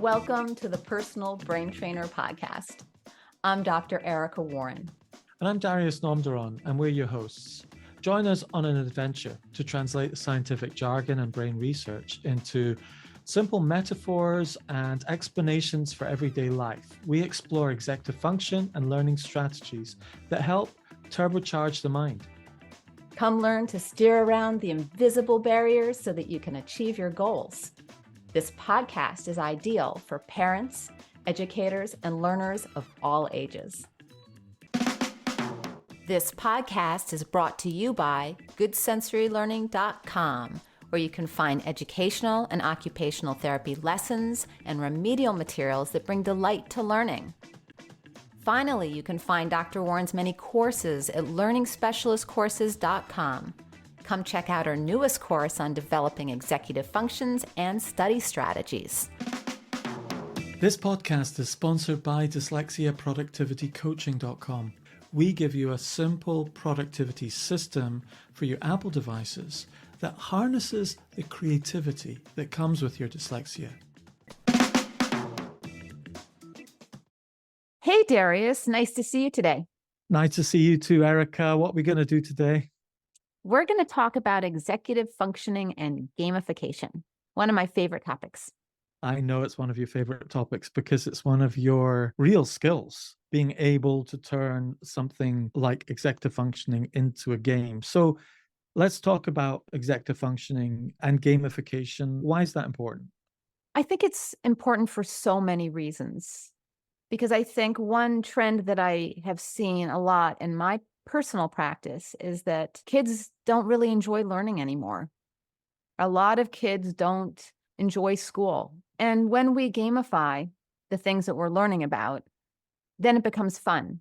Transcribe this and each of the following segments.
Welcome to the Personal Brain Trainer Podcast. I'm Dr. Erica Warren. And I'm Darius and we're your hosts. Join us on an adventure to translate scientific jargon and brain research into simple metaphors and explanations for everyday life. We explore executive function and learning strategies that help turbocharge the mind. Come learn to steer around the invisible barriers so that you can achieve your goals. This podcast is ideal for parents, educators, and learners of all ages. This podcast is brought to you by GoodSensoryLearning.com, where you can find educational and occupational therapy lessons and remedial materials that bring delight to learning. Finally, you can find Dr. Warren's many courses at LearningSpecialistCourses.com. Come check out our newest course on developing executive functions and study strategies. This podcast is sponsored by DyslexiaProductivityCoaching.com. We give you a simple productivity system for your Apple devices that harnesses the creativity that comes with your dyslexia. Hey, Darius. Nice to see you today. Nice to see you too, Erica. What are we going to do today? We're going to talk about executive functioning and gamification, one of my favorite topics. I know it's one of your favorite topics because it's one of your real skills, being able to turn something like executive functioning into a game. So let's talk about executive functioning and gamification. Why is that important? I think it's important for so many reasons, because I think one trend that I have seen a lot in my personal practice is that kids don't really enjoy learning anymore. A lot of kids don't enjoy school. And when we gamify the things that we're learning about, then it becomes fun.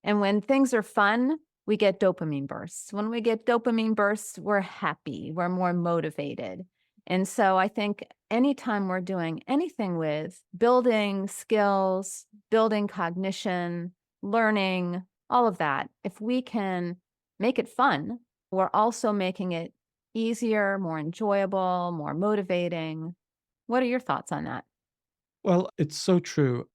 And when things are fun, we get dopamine bursts. When we get dopamine bursts, we're happy, we're more motivated. And so I think anytime we're doing anything with building skills, building cognition, learning, all of that, if we can make it fun, we're also making it easier, more enjoyable, more motivating. What are your thoughts on that? Well, it's so true.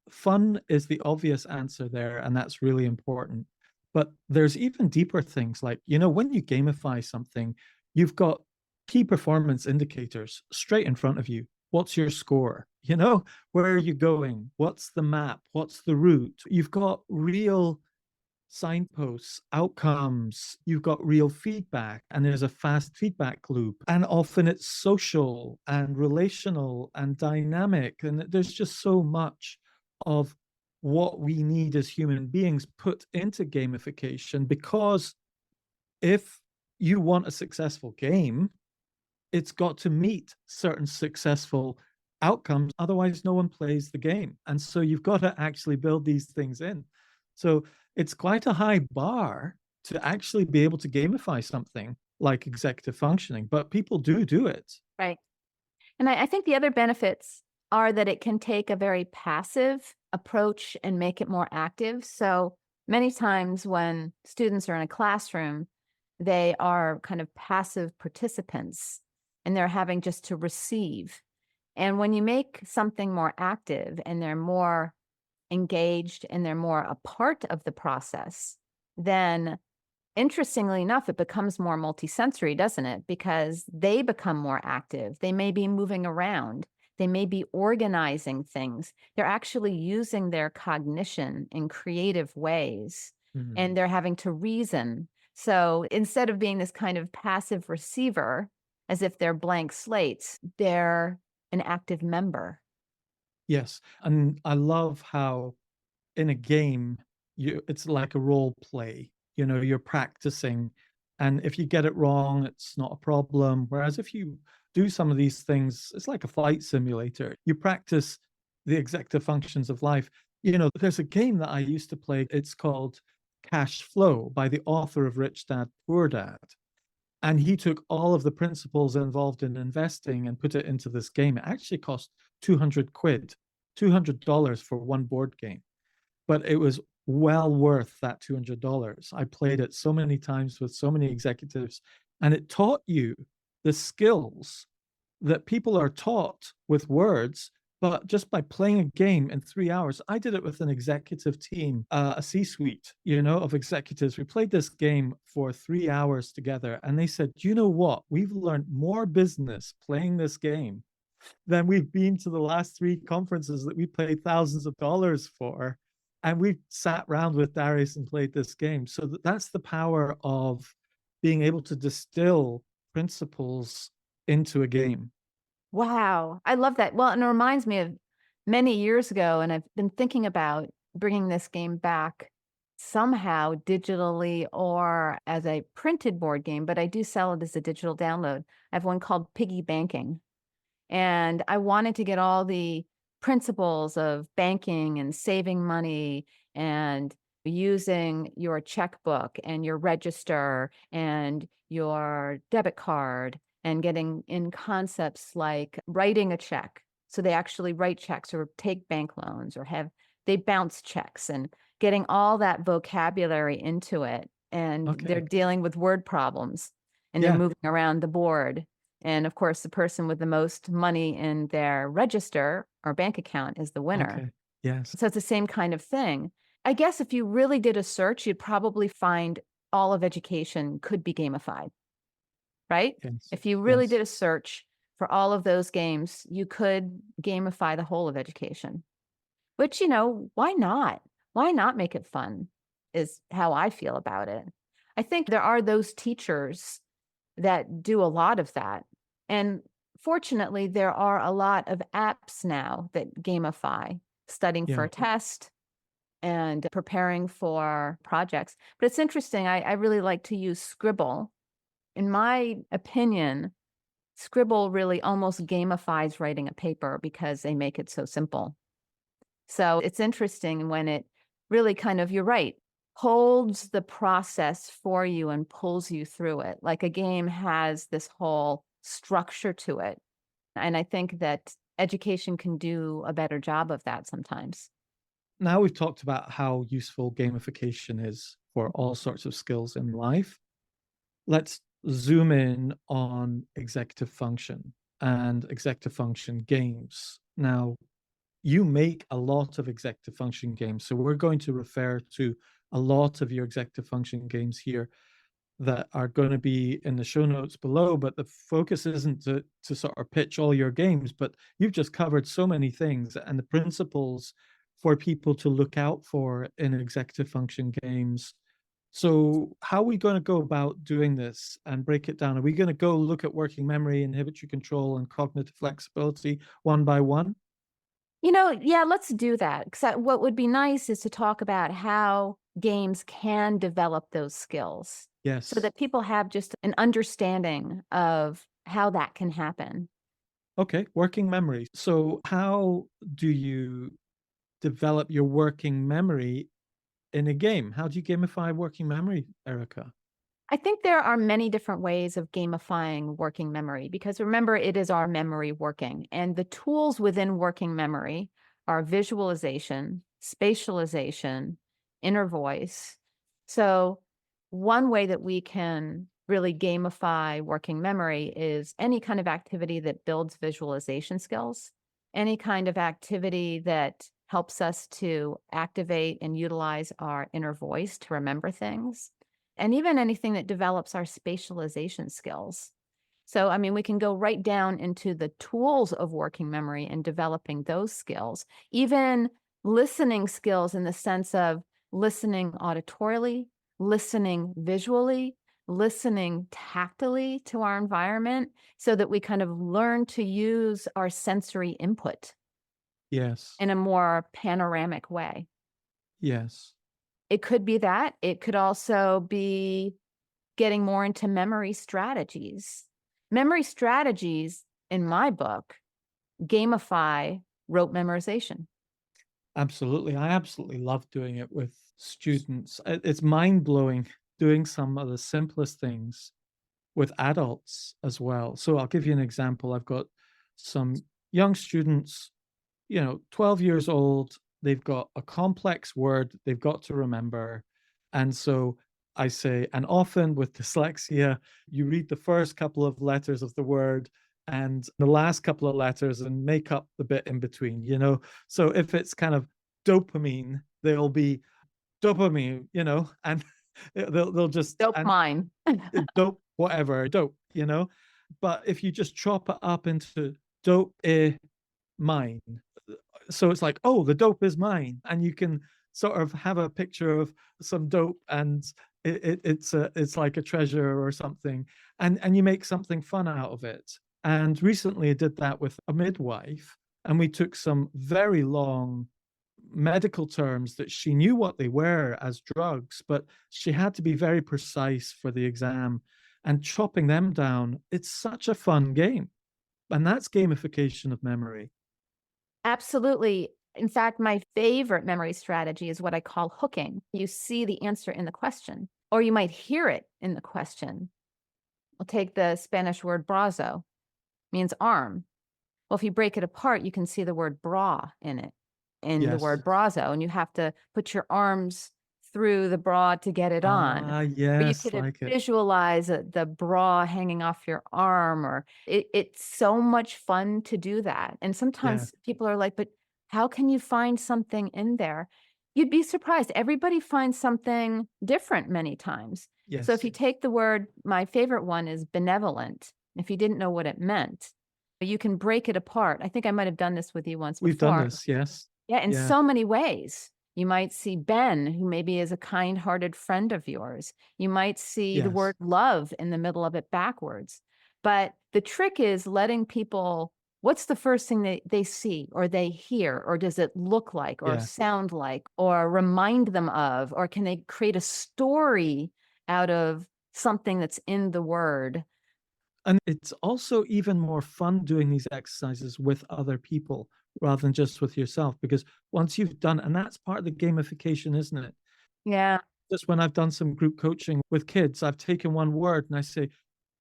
Fun is the obvious answer there, and that's really important. But there's even deeper things like, when you gamify something, you've got key performance indicators straight in front of you. What's your score? Where are you going? What's the map? What's the route? You've got real signposts, outcomes, you've got real feedback, and there's a fast feedback loop. And often it's social and relational and dynamic. And there's just so much of what we need as human beings put into gamification, because if you want a successful game, it's got to meet certain successful outcomes. Otherwise, no one plays the game. And so you've got to actually build these things in. So it's quite a high bar to actually be able to gamify something like executive functioning, but people do it. Right. And I think the other benefits are that it can take a very passive approach and make it more active. So many times when students are in a classroom, they are kind of passive participants and they're having just to receive. And when you make something more active and they're more engaged and they're more a part of the process, then interestingly enough, it becomes more multisensory, doesn't it? Because they become more active. They may be moving around. They may be organizing things. They're actually using their cognition in creative ways, and they're having to reason. So instead of being this kind of passive receiver, as if they're blank slates, they're an active member. Yes. And I love how in a game, it's like a role play. You're practicing. And if you get it wrong, it's not a problem. Whereas if you do some of these things, it's like a flight simulator. You practice the executive functions of life. There's a game that I used to play. It's called Cash Flow by the author of Rich Dad, Poor Dad. And he took all of the principles involved in investing and put it into this game. It actually cost 200 quid, $200 for one board game. But it was well worth that $200. I played it so many times with so many executives, and it taught you the skills that people are taught with words But just by playing a game in 3 hours, I did it with an executive team, a C-suite, of executives. We played this game for 3 hours together, and they said, you know what? We've learned more business playing this game than we've been to the last three conferences that we paid thousands of dollars for. And we sat around with Darius and played this game. So that's the power of being able to distill principles into a game. Wow, I love that. Well, and it reminds me of many years ago, and I've been thinking about bringing this game back somehow digitally or as a printed board game, but I do sell it as a digital download. I have one called Piggy Banking, and I wanted to get all the principles of banking and saving money and using your checkbook and your register and your debit card and getting in concepts like writing a check. So they actually write checks or take bank loans or they bounce checks and getting all that vocabulary into it. And they're Okay. dealing with word problems and they're Yeah. moving around the board. And of course, the person with the most money in their register or bank account is the winner. Okay. Yes. So it's the same kind of thing. I guess if you really did a search, you'd probably find all of education could be gamified, right? Yes. If you really Yes. did a search for all of those games, you could gamify the whole of education, which, why not? Why not make it fun is how I feel about it. I think there are those teachers that do a lot of that. And fortunately, there are a lot of apps now that gamify studying for Yeah. a test and preparing for projects. But it's interesting. I really like to use Scribble. In my opinion, Scribble really almost gamifies writing a paper because they make it so simple. So it's interesting when it really kind of, you're right, holds the process for you and pulls you through it. Like a game has this whole structure to it. And I think that education can do a better job of that sometimes. Now we've talked about how useful gamification is for all sorts of skills in life. Let's zoom in on executive function and executive function games. Now, you make a lot of executive function games, so we're going to refer to a lot of your executive function games here that are going to be in the show notes below, but the focus isn't to sort of pitch all your games, but you've just covered so many things and the principles for people to look out for in executive function games. So how are we going to go about doing this and break it down? Are we going to go look at working memory, inhibitory control, and cognitive flexibility one by one? Yeah, let's do that. 'Cause what would be nice is to talk about how games can develop those skills so Yes. that people have just an understanding of how that can happen. Okay, working memory. So how do you develop your working memory in a game? How do you gamify working memory, Erica? I think there are many different ways of gamifying working memory because remember, it is our memory working. And the tools within working memory are visualization, spatialization, inner voice. So, one way that we can really gamify working memory is any kind of activity that builds visualization skills, any kind of activity that helps us to activate and utilize our inner voice to remember things and even anything that develops our spatialization skills. So, I mean, we can go right down into the tools of working memory and developing those skills, even listening skills in the sense of listening auditorily, listening visually, listening tactily to our environment so that we kind of learn to use our sensory input Yes. in a more panoramic way. Yes. It could be that. It could also be getting more into memory strategies. Memory strategies, in my book, gamify rote memorization. Absolutely. I absolutely love doing it with students. It's mind-blowing doing some of the simplest things with adults as well. So I'll give you an example. I've got some young students, 12 years old. They've got a complex word they've got to remember. And so I say, and often with dyslexia, you read the first couple of letters of the word and the last couple of letters and make up the bit in between, you know? So if it's kind of dopamine, there'll be dopamine, you know, and they'll just Dope and mine. dope, whatever, dope, you know? But if you just chop it up into dope mine, so it's like, oh, the dope is mine, and you can sort of have a picture of some dope, and it's like a treasure or something, and you make something fun out of it. And recently I did that with a midwife, and we took some very long medical terms that she knew what they were as drugs, but she had to be very precise for the exam, and chopping them down, it's such a fun game. And that's gamification of memory. Absolutely. In fact, my favorite memory strategy is what I call hooking. You see the answer in the question, or you might hear it in the question. We'll take the Spanish word brazo, means arm. Well, if you break it apart, you can see the word bra in it, in the Yes. word brazo, and you have to put your arms through the bra to get it on. Ah, Or you yes, could like it. visualize the bra hanging off your arm, or it's so much fun to do that. And Yeah. sometimes people are like, but how can you find something in there? You'd be surprised. Everybody finds something different many times. So if Yes. you take the word, my favorite one is benevolent. If you didn't know what it meant, you can break it apart. I think I might have done this with you once We've done before. this, yes. Yeah, in Yeah. so many ways. You might see Ben, who maybe is a kind-hearted friend of yours. You might see the Yes. word love in the middle of it backwards. But the trick is letting people, what's the first thing they see or they hear, or does it look like or Yeah. sound like or remind them of, or can they create a story out of something that's in the word? And it's also even more fun doing these exercises with other people rather than just with yourself, because once you've done, and that's part of the gamification, isn't it? Yeah. Just when I've done some group coaching with kids, I've taken one word and I say,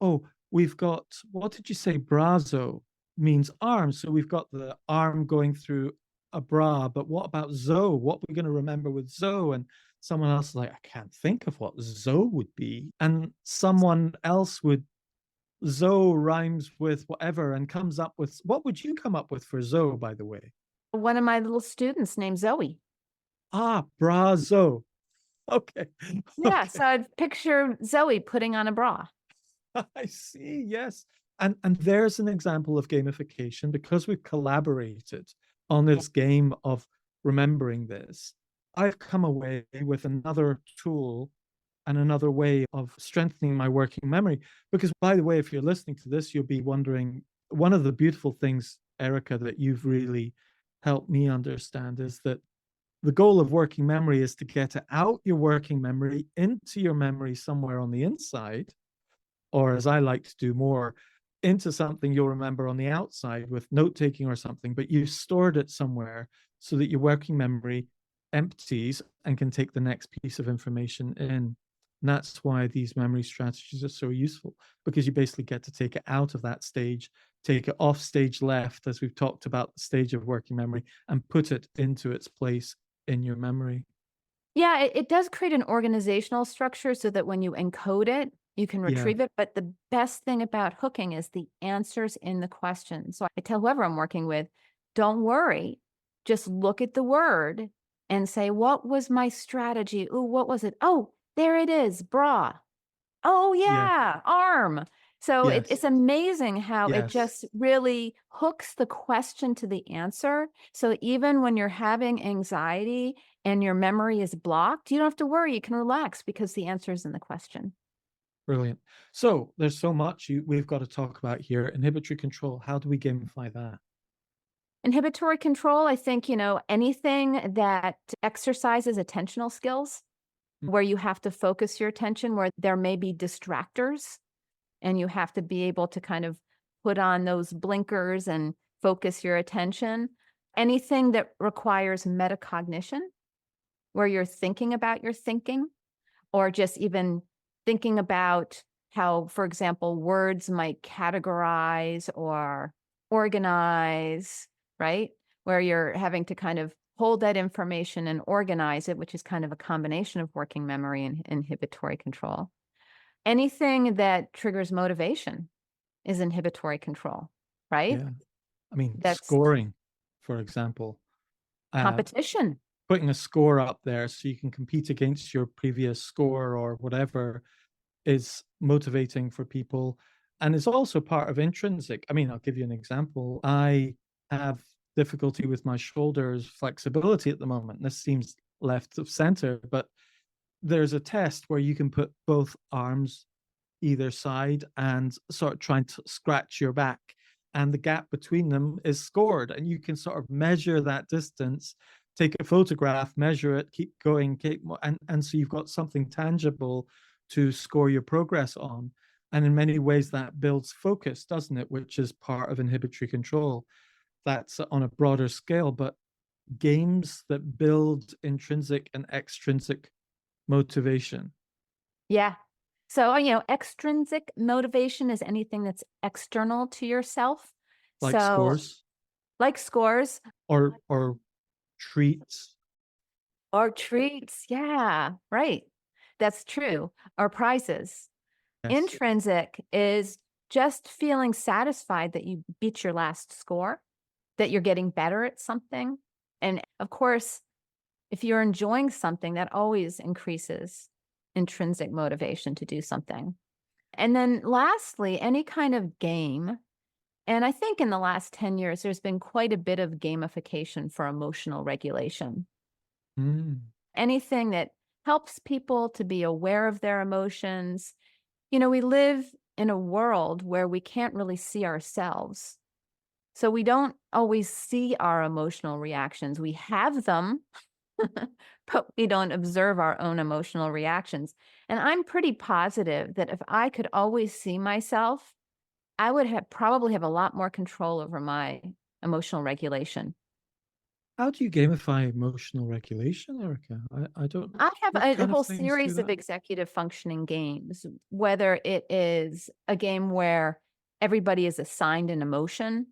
oh, we've got, what did you say? Brazo means arm. So we've got the arm going through a bra, but what about Zoe? What are we going to remember with Zoe? And someone else is like, I can't think of what Zoe would be. And someone else would, Zoe rhymes with whatever and comes up with, what would you come up with for Zoe, by the way? One of my little students named Zoe. Ah, brazo. Okay. Yeah, Okay. so I'd picture Zoe putting on a bra. I see. Yes. And there's an example of gamification because we've collaborated on Yeah. this game of remembering this. I've come away with another tool and another way of strengthening my working memory. Because, by the way, if you're listening to this, you'll be wondering, one of the beautiful things, Erica, that you've really helped me understand is that the goal of working memory is to get out your working memory into your memory somewhere on the inside, or as I like to do more, into something you'll remember on the outside with note taking or something, but you've stored it somewhere so that your working memory empties and can take the next piece of information in. And that's why these memory strategies are so useful, because you basically get to take it out of that stage, take it off stage left, as we've talked about the stage of working memory, and put it into its place in your memory. Yeah, it does create an organizational structure so that when you encode it, you can Yeah. retrieve it. But the best thing about hooking is the answers in the question. So I tell whoever I'm working with, don't worry, just look at the word and say, what was my strategy? Ooh, what was it? Oh, there it is, bra. Oh, Yeah. yeah, arm. So Yes. it's amazing how it Yes. just really hooks the question to the answer. So even when you're having anxiety and your memory is blocked, you don't have to worry. You can relax because the answer is in the question. Brilliant. So there's so much we've got to talk about here. Inhibitory control. How do we gamify that? Inhibitory control, I think, anything that exercises attentional skills, Mm. where you have to focus your attention, where there may be distractors, and you have to be able to kind of put on those blinkers and focus your attention. Anything that requires metacognition, where you're thinking about your thinking, or just even thinking about how, for example, words might categorize or organize, right? Where you're having to kind of hold that information and organize it, which is kind of a combination of working memory and inhibitory control. Anything that triggers motivation is inhibitory control. right? Yeah. I mean, That's scoring, for example, uh, competition. putting a score up there so you can compete against your previous score or whatever is motivating for people, and it's also part of intrinsic. I mean, I'll give you an example. I have difficulty with my shoulders flexibility at the moment. This seems left of center, but there's a test where you can put both arms either side and sort of trying to scratch your back, and the gap between them is scored, and you can sort of measure that distance, take a photograph, measure it, keep going, and so you've got something tangible to score your progress on. And in many ways that builds focus, doesn't it, which is part of inhibitory control. That's on a broader scale, but games that build intrinsic and extrinsic motivation, Yeah. So, extrinsic motivation is anything that's external to yourself. like So, scores like scores or treats. or treats. Yeah, right. That's true. Or prizes. Yes. Intrinsic is just feeling satisfied that you beat your last score, that you're getting better at something. And of course, if you're enjoying something, that always increases intrinsic motivation to do something. And then lastly, any kind of game. And I think in the last 10 years, there's been quite a bit of gamification for emotional regulation. Mm. Anything that helps people to be aware of their emotions. We live in a world where we can't really see ourselves. So we don't always see our emotional reactions. We have them, but we don't observe our own emotional reactions. And I'm pretty positive that if I could always see myself, I would probably have a lot more control over my emotional regulation. How do you gamify emotional regulation, Erica? I don't. I have What a kind of whole things do series of that? executive functioning games, whether it is a game where everybody is assigned an emotion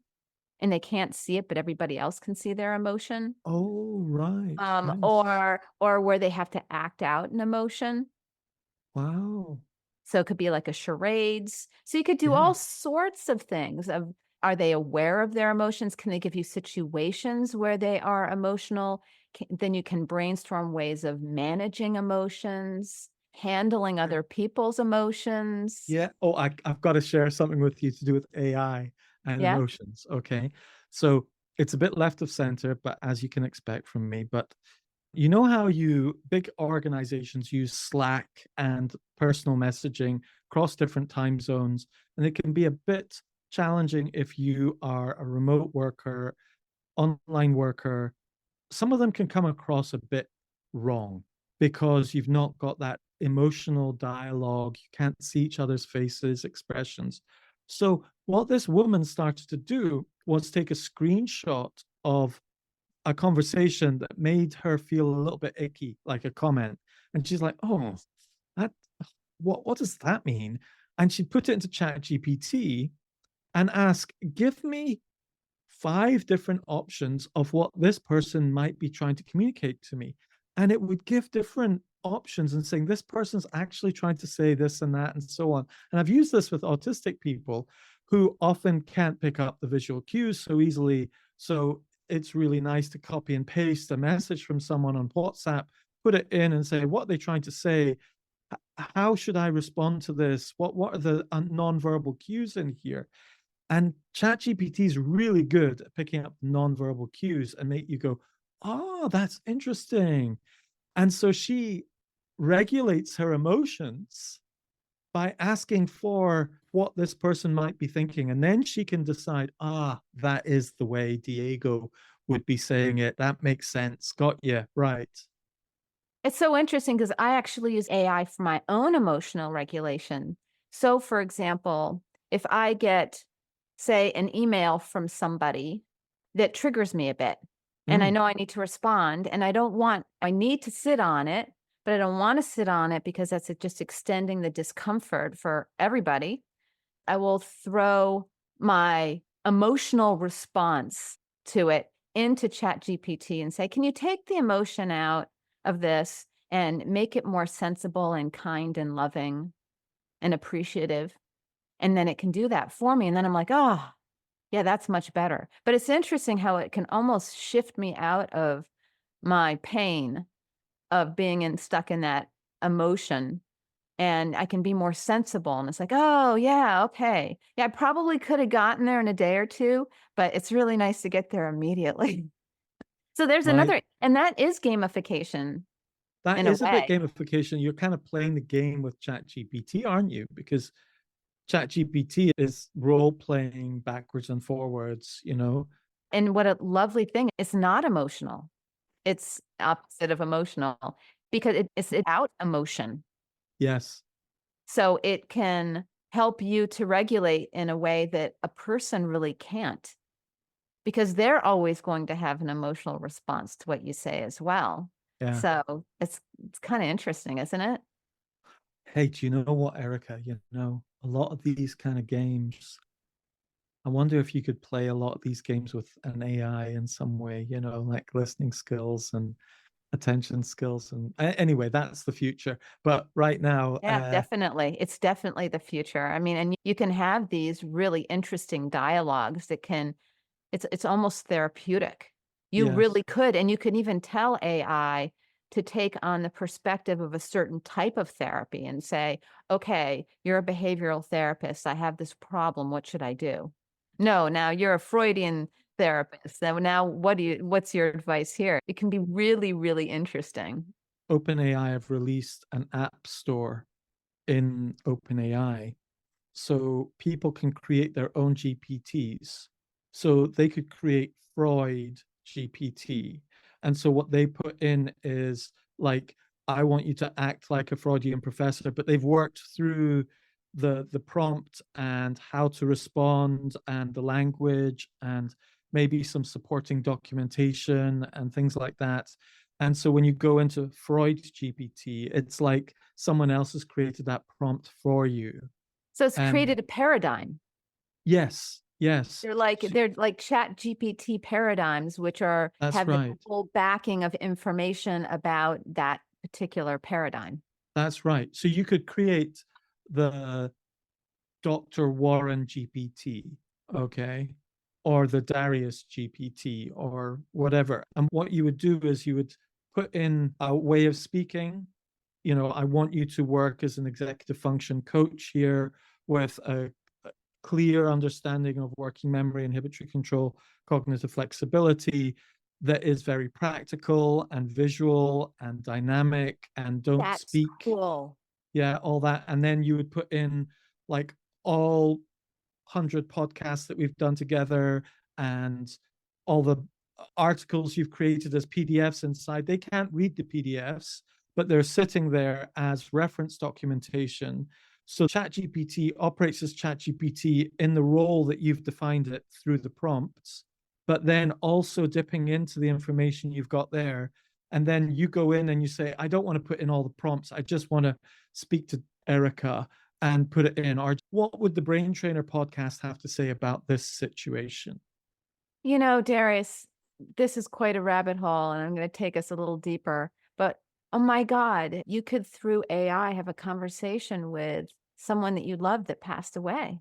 and they can't see it, but everybody else can see their emotion, Oh, right. Yes. or where they have to act out an emotion. Wow. So it could be like a charades. So you could do Yeah. all sorts of things of, are they aware of their emotions? Can they give you situations where they are emotional? Then you can brainstorm ways of managing emotions, handling Sure. other people's emotions. Yeah. Oh, I've got to share something with you to do with AI and Yeah. emotions. Okay. So it's a bit left of center, but as you can expect from me, but you know how big organizations use Slack and personal messaging across different time zones, and it can be a bit challenging if you are a remote worker, online worker. Some of them can come across a bit wrong because you've not got that emotional dialogue. You can't see each other's faces, expressions. So, what this woman started to do was take a screenshot of a conversation that made her feel a little bit icky, like a comment. And she's like, oh, that what does that mean? And she put it into Chat GPT and asked, give me 5 different options of what this person might be trying to communicate to me. And it would give different options and saying, this person's actually trying to say this and that, and so on. And I've used this with autistic people who often can't pick up the visual cues so easily. So it's really nice to copy and paste a message from someone on WhatsApp, put it in and say, what are they trying to say? How should I respond to this? What are the non-verbal cues in here? And ChatGPT is really good at picking up nonverbal cues and make you go, oh, that's interesting. And so she regulates her emotions by asking for what this person might be thinking. And then she can decide, that is the way Diego would be saying it. That makes sense. Got you. Right. It's so interesting because I actually use AI for my own emotional regulation. So, for example, if I get, say, an email from somebody that triggers me a bit, and I Mm, know I need to respond, and I need to sit on it, but I don't want to sit on it because that's just extending the discomfort for everybody. I will throw my emotional response to it into ChatGPT and say, can you take the emotion out of this and make it more sensible and kind and loving and appreciative? And then it can do that for me. And then I'm like, oh. Yeah, that's much better. But it's interesting how it can almost shift me out of my pain of being stuck in that emotion, and I can be more sensible, and it's like, "Oh, yeah, okay. Yeah, I probably could have gotten there in a day or 2, but it's really nice to get there immediately." So there's Right? another, and that is gamification That in a is a bit way. gamification. You're kind of playing the game with ChatGPT, aren't you? Because ChatGPT is role playing backwards and forwards, you know? And what a lovely thing, it's not emotional. It's opposite of emotional because it's about emotion. Yes. So it can help you to regulate in a way that a person really can't, because they're always going to have an emotional response to what you say as well. Yeah. So it's kind of interesting, isn't it? Hey, do you know what, Erica? A lot of these kind of games, I wonder if you could play a lot of these games with an AI in some way, like listening skills and attention skills. And anyway, that's the future. But right now, Yeah, definitely. It's definitely the future. I mean, and you can have these really interesting dialogues that can, it's almost therapeutic. You yes, really could, and you can even tell AI to take on the perspective of a certain type of therapy and say, "Okay, you're a behavioral therapist. I have this problem. What should I do?" No, now you're a Freudian therapist. Now what's your advice here? It can be really, really interesting. OpenAI have released an app store in OpenAI so people can create their own GPTs. So they could create Freud GPT. And so what they put in is like, I want you to act like a Freudian professor, but they've worked through the prompt and how to respond and the language and maybe some supporting documentation and things like that. And so when you go into Freud GPT, it's like someone else has created that prompt for you. So it's And created a paradigm. yes, yes, They're like Chat GPT paradigms, which are that's have the right. whole backing of information about that particular paradigm. That's right. So you could create the Dr. Warren GPT, okay, or the Darius GPT or whatever. And what you would do is you would put in a way of speaking. I want you to work as an executive function coach here with a clear understanding of working memory, inhibitory control, cognitive flexibility that is very practical and visual and dynamic and don't That's speak. cool. Yeah, all that. And then you would put in like all 100 podcasts that we've done together and all the articles you've created as PDFs inside. They can't read the PDFs, but they're sitting there as reference documentation. So ChatGPT operates as ChatGPT in the role that you've defined it through the prompts, but then also dipping into the information you've got there. And then you go in and you say, I don't want to put in all the prompts. I just want to speak to Erica and put it in. Or what would the Brain Trainer podcast have to say about this situation? Darius, this is quite a rabbit hole, and I'm going to take us a little deeper. But oh my God, you could through AI have a conversation with someone that you love that passed away.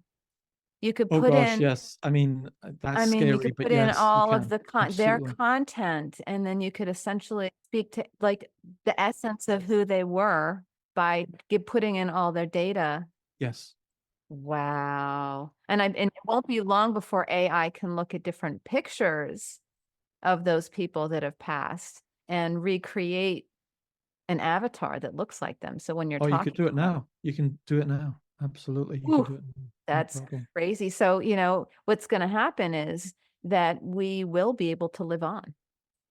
You could Oh put gosh, in, yes. I mean, that's I mean, you scary, could but put in yes, you all of can. their Absolutely. content, and then you could essentially speak to like the essence of who they were by putting in all their data. Yes. Wow. And it won't be long before AI can look at different pictures of those people that have passed and recreate an avatar that looks like them. So when you're Oh, you could talking do it to them, now. You can do it now. Absolutely. You can whew, do it now. No that's problem. crazy. So, what's going to happen is that we will be able to live on.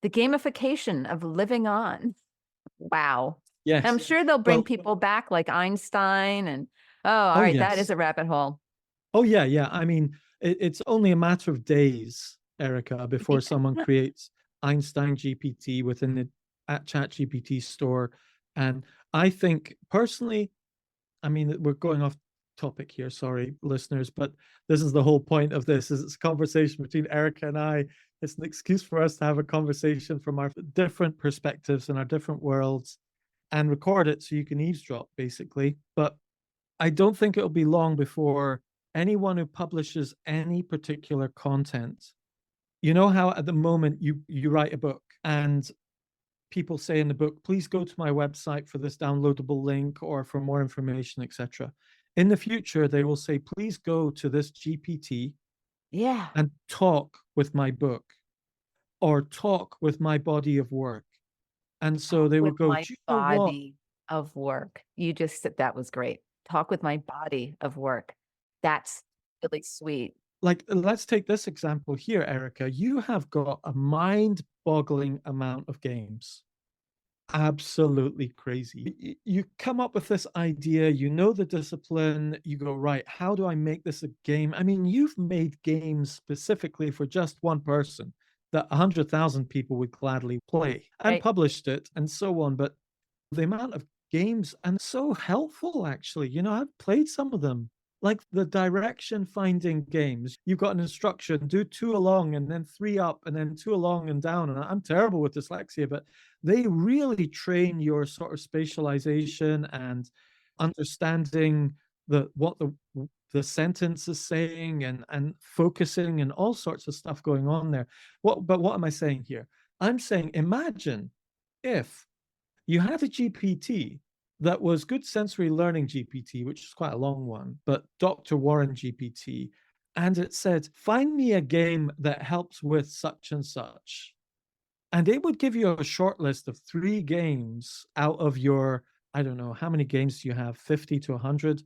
The gamification of living on. Wow. And I'm Yes. sure they'll bring Well, people back like Einstein and, oh, all oh, right, that is yes. a rabbit hole. Oh, yeah. Yeah. I mean, it's only a matter of days, Erica, before someone creates Einstein GPT within the at Chat GPT store. And I think personally, I mean, we're going off topic here, sorry, listeners, but this is the whole point of this is it's a conversation between Erica and I. It's an excuse for us to have a conversation from our different perspectives and our different worlds and record it so you can eavesdrop, basically. But I don't think it'll be long before anyone who publishes any particular content, you know how at the moment you write a book and people say in the book, please go to my website for this downloadable link or for more information, etc. In the future, they will say, please go to this GPT Yeah. and talk with my book or talk with my body of work. And so Talk they will with go, my do you know what? body of work. You just said that was great. Talk with my body of work. That's really sweet. Like, let's take this example here, Erica. You have got a mind boggling amount of games. Absolutely crazy. You come up with this idea, you know the discipline, you go, right, how do I make this a game? I mean, you've made games specifically for just one person that 100,000 people would gladly play and Right. published it and so on. But the amount of games and so helpful, actually. I've played some of them, like the direction finding games. You've got an instruction, do two along and then three up and then two along and down. And I'm terrible with dyslexia, but they really train your sort of spatialization and understanding what the sentence is saying and focusing and all sorts of stuff going on there. What am I saying here? I'm saying imagine if you had a GPT that was good sensory learning GPT, which is quite a long one, but Dr. Warren GPT, and it said, find me a game that helps with such and such. And it would give you a short list of 3 games out of your, I don't know, how many games do you have? 50 to 100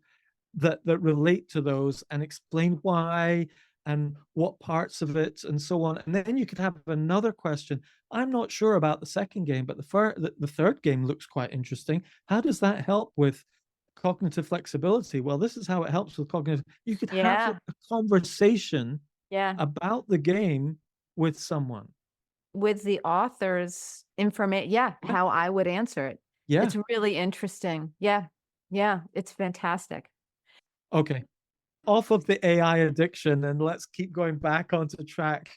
that relate to those and explain why and what parts of it and so on. And then you could have another question. I'm not sure about the second game, but the third game looks quite interesting. How does that help with cognitive flexibility? Well, this is how it helps with cognitive. You could have a Yeah. conversation Yeah. about the game with someone. With the author's information. Yeah. Yeah. How I would answer it. Yeah. It's really interesting. Yeah. Yeah. It's fantastic. Okay. Off of the AI addiction and let's keep going back onto track.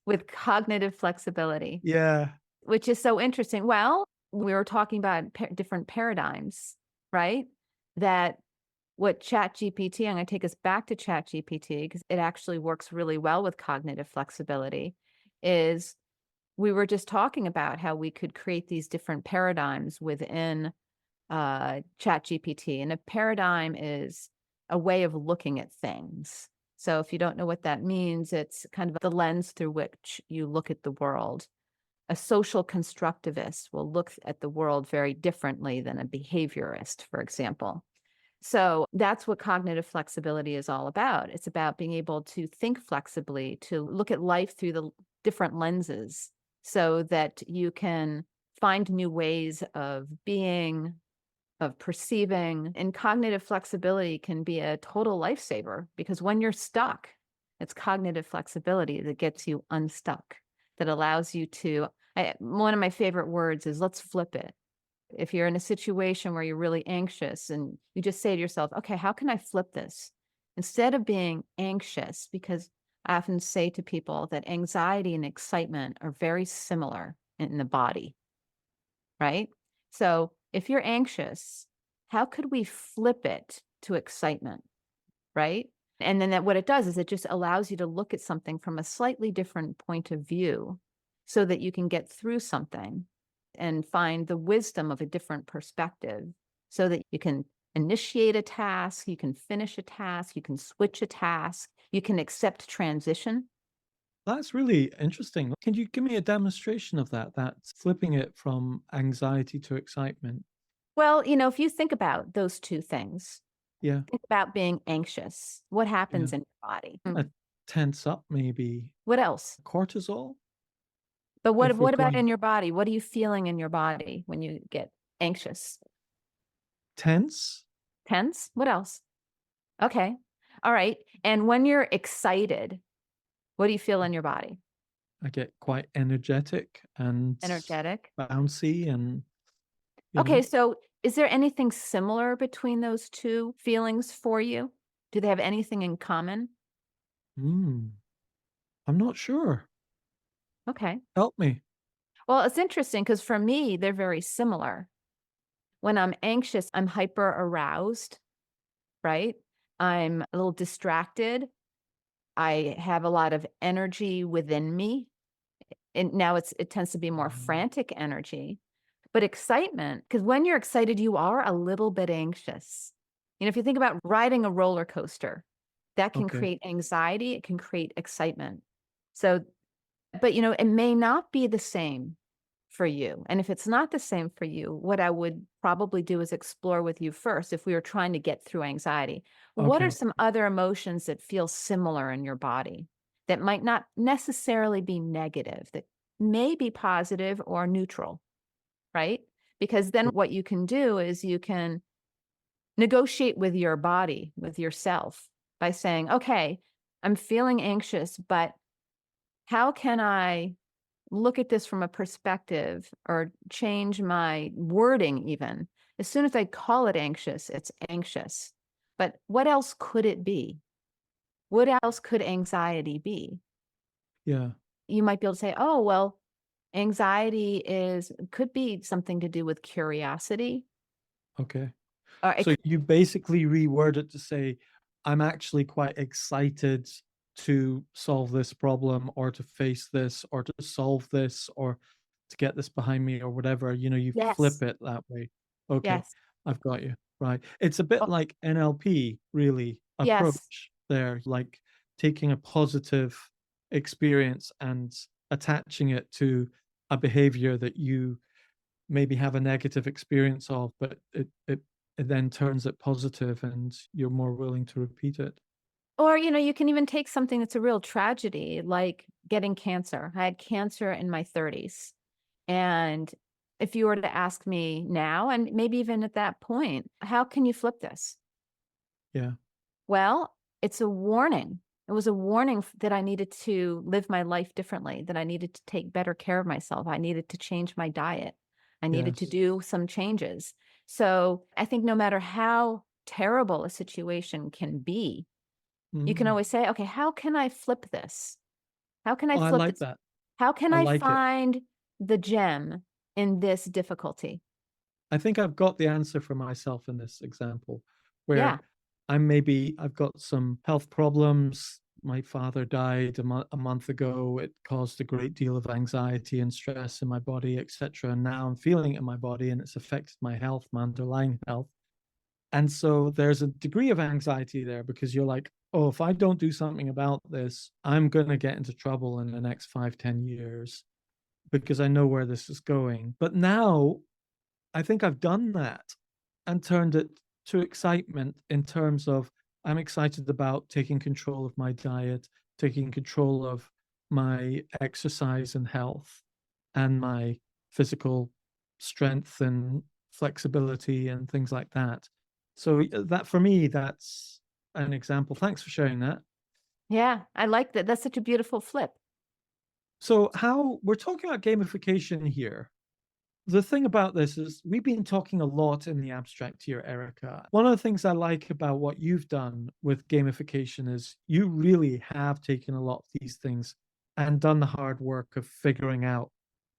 With cognitive flexibility, Yeah. which is so interesting. Well, we were talking about different paradigms, right? That what ChatGPT, I'm going to take us back to ChatGPT because it actually works really well with cognitive flexibility, is we were just talking about how we could create these different paradigms within ChatGPT. And a paradigm is a way of looking at things. So if you don't know what that means, it's kind of the lens through which you look at the world. A social constructivist will look at the world very differently than a behaviorist, for example. So that's what cognitive flexibility is all about. It's about being able to think flexibly, to look at life through the different lenses so that you can find new ways of being, of perceiving. And cognitive flexibility can be a total lifesaver because when you're stuck, it's cognitive flexibility that gets you unstuck, that allows you to. One of my favorite words is let's flip it. If you're in a situation where you're really anxious and you just say to yourself, okay, how can I flip this? Instead of being anxious, because I often say to people that anxiety and excitement are very similar in the body, right? So if you're anxious, how could we flip it to excitement, right? And then what it does is it just allows you to look at something from a slightly different point of view so that you can get through something and find the wisdom of a different perspective so that you can initiate a task, you can finish a task, you can switch a task, you can accept transition. That's really interesting. Can you give me a demonstration of that? That's flipping it from anxiety to excitement. Well, if you think about those two things, Yeah. think about being anxious. What Yeah. happens in your body? A tense up, maybe. What else? Cortisol, But what if we're what about going in your body? What are you feeling in your body when you get anxious? tense. Tense? What else? Okay. All right. And when you're excited, what do you feel in your body? I get quite energetic and Energetic. bouncy and, you Okay, know, so is there anything similar between those two feelings for you? Do they have anything in common? mm, I'm not sure. Okay. Help me. Well, it's interesting because for me, they're very similar. When I'm anxious, I'm hyper aroused, right? I'm a little distracted. I have a lot of energy within me. And now it tends to be more Mhm. frantic energy, but excitement, because when you're excited, you are a little bit anxious. If you think about riding a roller coaster, that can Okay. create anxiety, it can create excitement. So, but it may not be the same for you. And if it's not the same for you, what I would probably do is explore with you first if we were trying to get through anxiety. What are Okay. some other emotions that feel similar in your body that might not necessarily be negative, that may be positive or neutral, right? Because then what you can do is you can negotiate with your body, with yourself by saying, okay, I'm feeling anxious, but how can I look at this from a perspective or change my wording even? As soon as I call it anxious, it's anxious. But what else could it be? What else could anxiety be? Yeah. You might be able to say, oh, well, anxiety could be something to do with curiosity, Okay. or So you basically reword it to say, I'm actually quite excited to solve this problem or to face this or to solve this or to get this behind me or whatever. You yes, flip it that way. Okay, yes, I've got you. Right. It's a bit oh, like NLP, really, yes. approach there, like taking a positive experience and attaching it to a behavior that you maybe have a negative experience of, but it then turns it positive and you're more willing to repeat it. Or, you can even take something that's a real tragedy, like getting cancer. I had cancer in my 30s. And if you were to ask me now, and maybe even at that point, how can you flip this? Yeah. Well, it's a warning. It was a warning that I needed to live my life differently, that I needed to take better care of myself. I needed to change my diet. I needed to Yes. do some changes. So I think no matter how terrible a situation can be, you can Mm. always say, okay, how can I flip this? How can I Oh, I flip like this? that. How can I I like it. find the gem in this difficulty? I think I've got the answer for myself in this example, Yeah. where I've got some health problems. My father died a month ago. It caused a great deal of anxiety and stress in my body, etc. And now I'm feeling it in my body, and it's affected my health, my underlying health. And so there's a degree of anxiety there because you're like, oh, if I don't do something about this, I'm going to get into trouble in the next 5, 10 years because I know where this is going. But now I think I've done that and turned it to excitement in terms of I'm excited about taking control of my diet, taking control of my exercise and health and my physical strength and flexibility and things like that. So that for me, that's an example. Thanks for sharing that. Yeah. I like that. That's such a beautiful flip. So how we're talking about gamification here. The thing about this is we've been talking a lot in the abstract here, Erica. One of the things I like about what you've done with gamification is you really have taken a lot of these things and done the hard work of figuring out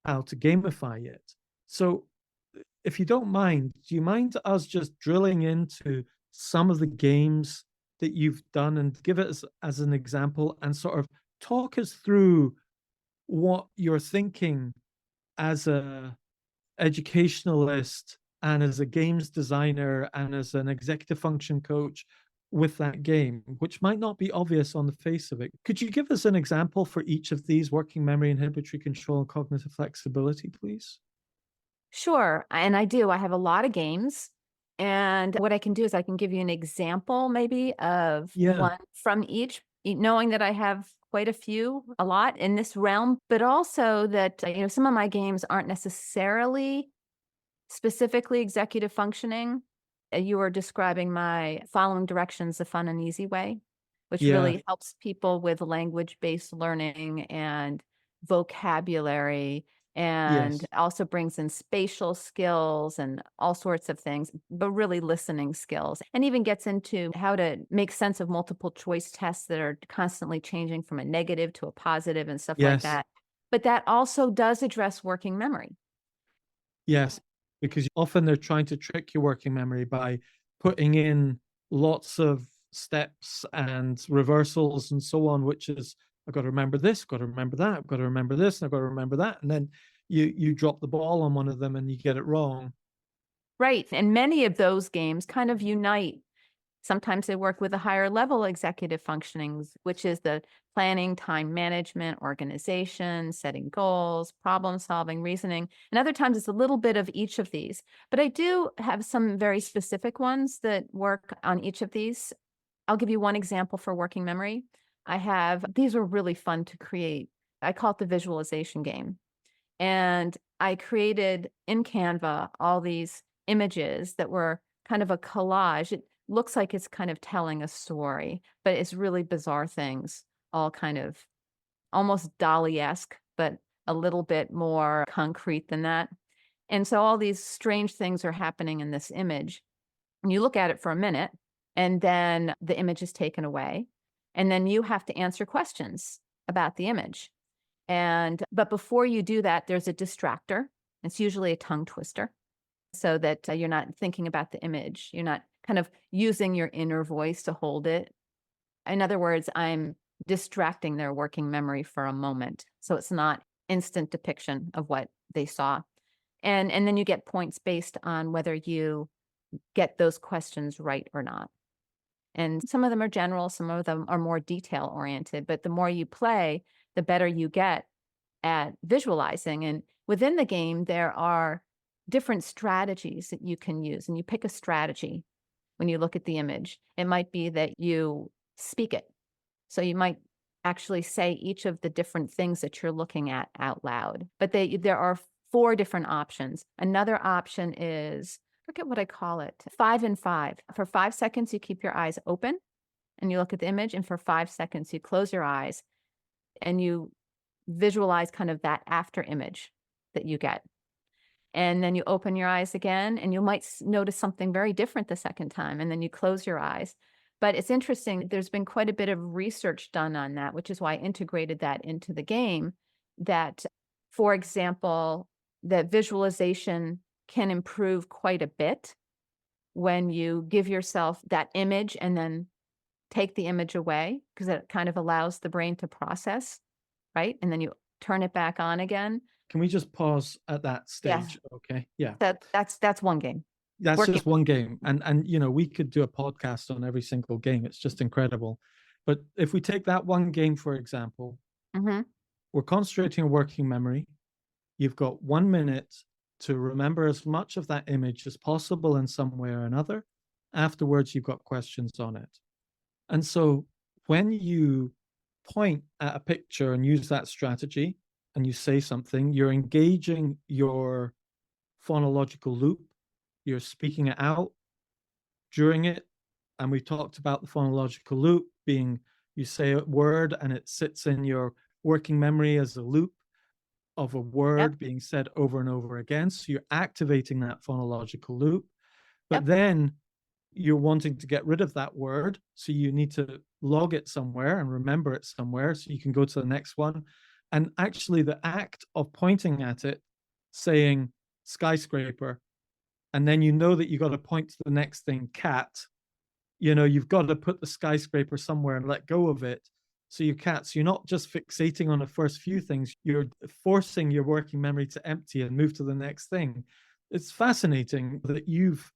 how to gamify it. So, if you don't mind, do you mind us just drilling into some of the games that you've done and give it as an example and sort of talk us through what you're thinking as a educationalist and as a games designer and as an executive function coach with that game, which might not be obvious on the face of it. Could you give us an example for each of these: working memory, inhibitory control, and cognitive flexibility, please? Sure. And I do. I have a lot of games. And what I can do is I can give you an example maybe of Yeah. one from each, knowing that I have quite a few, a lot in this realm, but also that, some of my games aren't necessarily specifically executive functioning. You were describing my following directions the fun and easy way, which Yeah. really helps people with language-based learning and vocabulary, and Yes. also brings in spatial skills and all sorts of things, but really listening skills, and even gets into how to make sense of multiple choice tests that are constantly changing from a negative to a positive and stuff like Yes. that. But that also does address working memory. Yes. Because often they're trying to trick your working memory by putting in lots of steps and reversals and so on, which is, I've got to remember this, got to remember that, I've got to remember this, and I've got to remember that. And then you drop the ball on one of them and you get it wrong. Right. And many of those games kind of unite. Sometimes they work with a higher level executive functionings, which is the planning, time management, organization, setting goals, problem solving, reasoning. And other times it's a little bit of each of these. But I do have some very specific ones that work on each of these. I'll give you one example for working memory. These were really fun to create. I call it the visualization game. And I created in Canva all these images that were kind of a collage. It looks like it's kind of telling a story, but it's really bizarre things, all kind of almost Dali-esque, but a little bit more concrete than that. And so all these strange things are happening in this image. And you look at it for a minute, and then the image is taken away. And then you have to answer questions about the image. But before you do that, there's a distractor. It's usually a tongue twister so that you're not thinking about the image. You're not kind of using your inner voice to hold it. In other words, I'm distracting their working memory for a moment. So it's not instant depiction of what they saw. And then you get points based on whether you get those questions right or not. And some of them are general, some of them are more detail oriented, but the more you play, the better you get at visualizing. And within the game, there are different strategies that you can use. And you pick a strategy when you look at the image. It might be that you speak it. So you might actually say each of the different things that you're looking at out loud. But there are 4 different options. Another option is, forget what I call it, 5 and 5. For 5 seconds, you keep your eyes open and you look at the image. And for 5 seconds, you close your eyes and you visualize kind of that after image that you get. And then you open your eyes again and you might notice something very different the second time. And then you close your eyes. But it's interesting. There's been quite a bit of research done on that, which is why I integrated that into the game. That, for example, that visualization can improve quite a bit when you give yourself that image and then take the image away, because it kind of allows the brain to process, right? And then you turn it back on again. Can we just pause at that Yeah, stage? Okay. Yeah. that's one game. That's Working. just one game. And we could do a podcast on every single game. It's just incredible. But if we take that one game, for example, Mhm. we're concentrating on working memory. You've got 1 minute to remember as much of that image as possible in some way or another. Afterwards, you've got questions on it. And so when you point at a picture and use that strategy and you say something, you're engaging your phonological loop, you're speaking it out during it. And we talked about the phonological loop being, you say a word and it sits in your working memory as a loop of a Yep. word being said over and over again. So you're activating that phonological loop. But Yep. then you're wanting to get rid of that word. So you need to log it somewhere and remember it somewhere so you can go to the next one. And actually, the act of pointing at it, saying skyscraper, and then you know that you got to point to the next thing, cat. You've got to put the skyscraper somewhere and let go of it. So you can't. So you're not just fixating on the first few things. You're forcing your working memory to empty and move to the next thing. It's fascinating that you've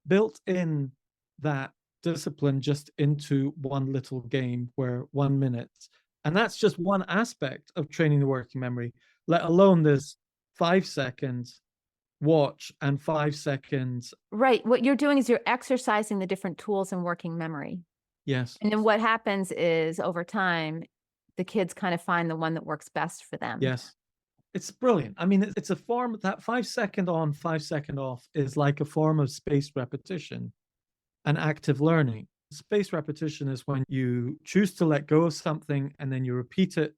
built in that discipline just into one little game where 1 minute, and that's just one aspect of training the working memory, let alone there's 5 seconds watch and 5 seconds. Right. What you're doing is you're exercising the different tools in working memory. Yes. And then what happens is over time, the kids kind of find the one that works best for them. Yes. It's brilliant. I mean, it's a form that 5 second on, 5 second off is like a form of spaced repetition and active learning. Spaced repetition is when you choose to let go of something and then you repeat it.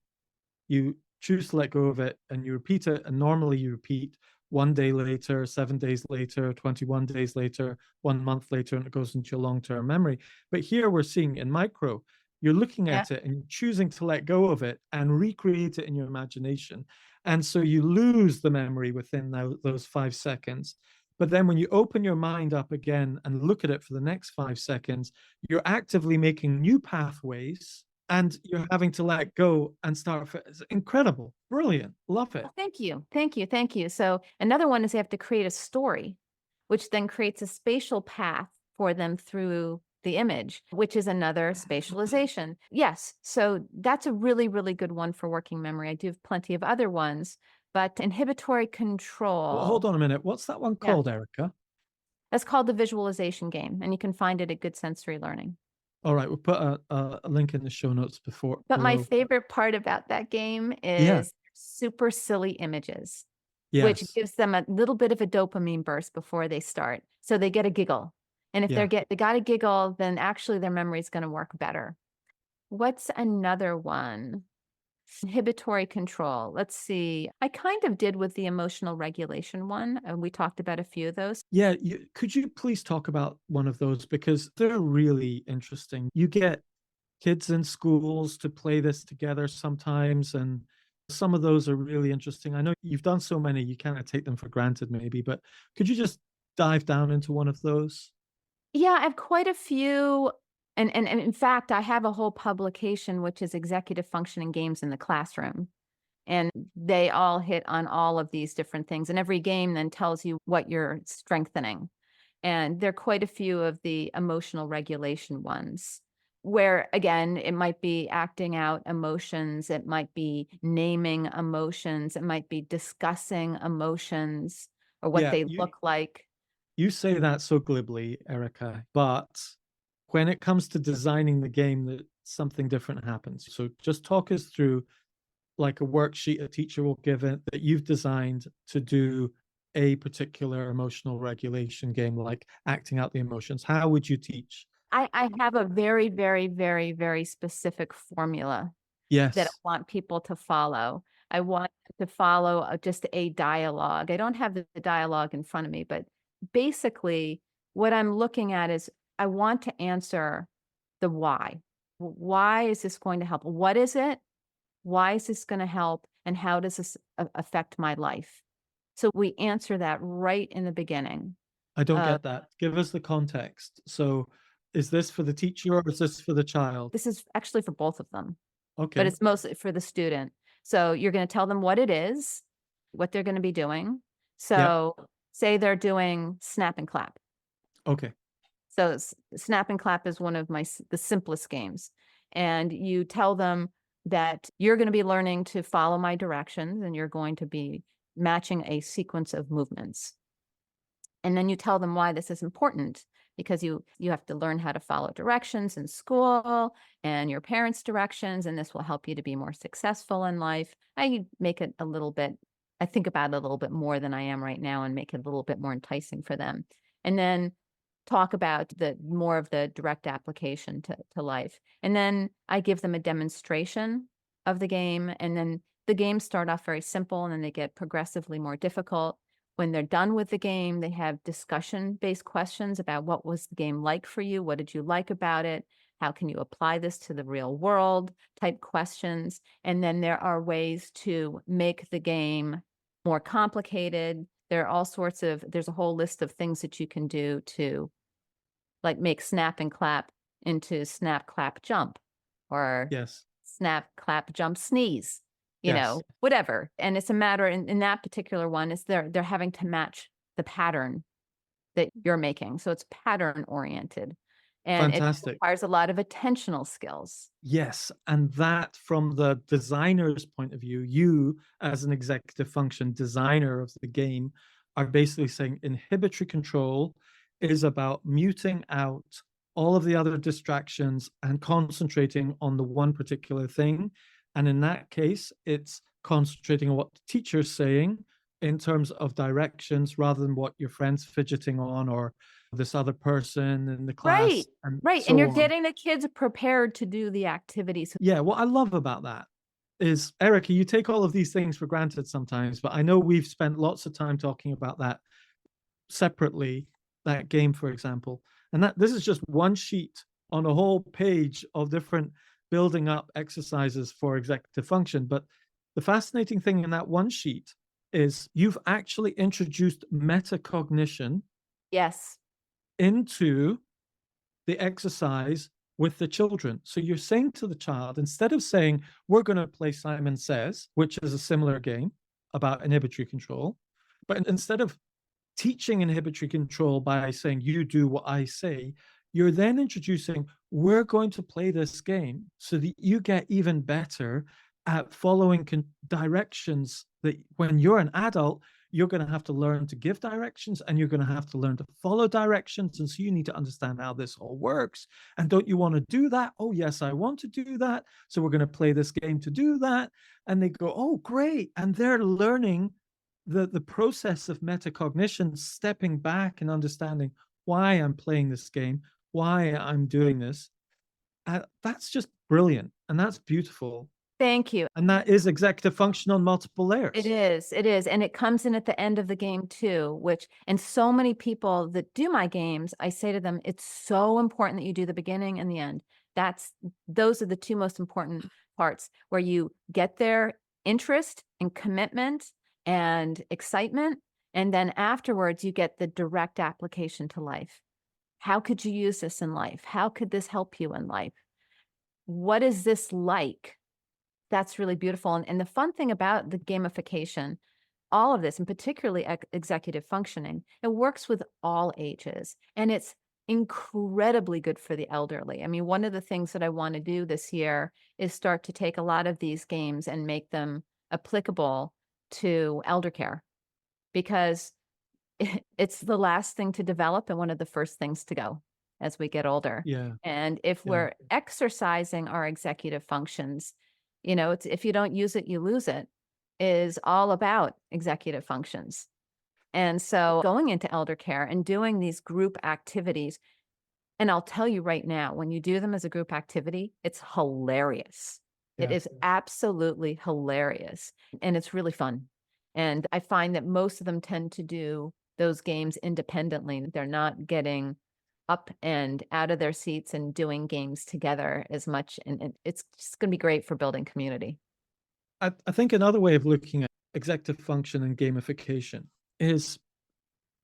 You choose to let go of it and you repeat it. And normally you repeat 1 day later, 7 days later, 21 days later, 1 month later, and it goes into your long-term memory. But here we're seeing in micro, you're looking Yeah. at it and choosing to let go of it and recreate it in your imagination. And so you lose the memory within those 5 seconds. But then when you open your mind up again and look at it for the next 5 seconds, you're actively making new pathways and you're having to let go and start. It's incredible. Brilliant. Love it. Well, thank you. Thank you. Thank you. So another one is they have to create a story, which then creates a spatial path for them through the image, which is another spatialization. Yes. So that's a really, really good one for working memory. I do have plenty of other ones, but inhibitory Well, hold control. on a minute. What's that one Yeah. called, Erica? That's called the visualization game, and you can find it at Good Sensory Learning. All right, we'll put a link in the show notes before But my below. favorite part about that game Yeah. is super silly images, which Yes. gives them a little bit of a dopamine burst before they start. So they get a giggle. And if Yeah. they got a giggle, then actually their memory is going to work better. What's another one? Inhibitory control. Let's see. I kind of did with the emotional regulation one. We talked about a few of those. Yeah. Could you please talk about one of those because they're really interesting. You get kids in schools to play this together sometimes, and some of those are really interesting. I know you've done so many, you kind of take them for granted maybe, but could you just dive down into one of those? Yeah, I have quite a few. And in fact, I have a whole publication, which is executive functioning games in the classroom. And they all hit on all of these different things. And every game then tells you what you're strengthening. And there are quite a few of the emotional regulation ones where, again, it might be acting out emotions, it might be naming emotions, it might be discussing emotions or what Yeah, they you look like. you say that so glibly, Erica, but when it comes to designing the game, that something different happens. So just talk us through like a worksheet a teacher will give it that you've designed to do a particular emotional regulation game, like acting out the emotions. How would you teach? I have a very, very, very, very specific formula that I Yes. want people to follow. I want to follow just a dialogue. I don't have the dialogue in front of me, but basically, what I'm looking at is I want to answer the why. Why is this going to help? What is it? Why is this going to help? And how does this affect my life? So we answer that right in the beginning. I don't Uh, get that. Give us the context. So is this for the teacher or is this for the child? this is actually for both of them, but Okay. it's mostly for the student. So you're going to tell them what it is, what they're going to be doing. Yeah. So say they're doing snap and clap. Okay. So snap and clap is one of the simplest games. And you tell them that you're going to be learning to follow my directions and you're going to be matching a sequence of movements. And then you tell them why this is important because you have to learn how to follow directions in school and your parents' directions, and this will help you to be more successful in life. I make it a little bit, I think about it a little bit more than I am right now and make it a little bit more enticing for them. And then talk about the more of the direct application to life. And then I give them a demonstration of the game. And then the games start off very simple and then they get progressively more difficult. When they're done with the game, they have discussion-based questions about what was the game like for you? What did you like about it? How can you apply this to the real world type questions? And then there are ways to make the game more complicated. There are all sorts of, there's a whole list of things that you can do to like make snap and clap into snap, clap, jump, or Yes. snap, clap, jump, sneeze, Yes. whatever. And it's a matter in that particular one is they're having to match the pattern that you're making. So it's pattern oriented and it Fantastic. requires a lot of attentional skills. Yes, and that from the designer's point of view, you as an executive function designer of the game are basically saying inhibitory control is about muting out all of the other distractions and concentrating on the one particular thing. And in that case, it's concentrating on what the teacher's saying in terms of directions rather than what your friend's fidgeting on or this other person in the Right. class and Right. And you're so on. getting the kids prepared to do the activities. Yeah, what I love about that is, Erica, you take all of these things for granted sometimes, but I know we've spent lots of time talking about that separately, that game, for example. And that this is just one sheet on a whole page of different building up exercises for executive function. But the fascinating thing in that one sheet is you've actually introduced metacognition Yes. into the exercise with the children. So you're saying to the child, instead of saying, we're going to play Simon Says, which is a similar game about inhibitory control, but instead of teaching inhibitory control by saying, you do what I say, you're then introducing, we're going to play this game so that you get even better at following directions that when you're an adult, you're going to have to learn to give directions and you're going to have to learn to follow directions. And so you need to understand how this all works. And don't you want to do that? Oh, yes, I want to do that. So we're going to play this game to do that. And they go, oh, great. And they're learning the process of metacognition, stepping back and understanding why I'm playing this game, why I'm doing this. That's just brilliant. And that's beautiful. Thank you. And that is executive function on multiple It layers. is, it is, and it comes in at the end of the game too, which and so many people that do my games, I say to them, "It's so important that you do the beginning and the end." Those are the two most important parts where you get their interest and commitment and excitement, and then afterwards you get the direct application to life. How could you use this in life? How could this help you in life? What is this like? That's really beautiful, and the fun thing about the gamification, all of this, and particularly executive functioning, it works with all ages, and it's incredibly good for the elderly. I mean, one of the things that I wanna do this year is start to take a lot of these games and make them applicable to elder care, because it's the last thing to develop and one of the first things to go as we get older. Yeah. And if Yeah. we're exercising our executive functions, it's if you don't use it, you lose it, is all about executive functions. And so going into elder care and doing these group activities, and I'll tell you right now, when you do them as a group activity, it's hilarious. It Yeah. is absolutely hilarious and it's really fun. And I find that most of them tend to do those games independently. They're not getting up and out of their seats and doing games together as much. And it's just going to be great for building community. I think another way of looking at executive function and gamification is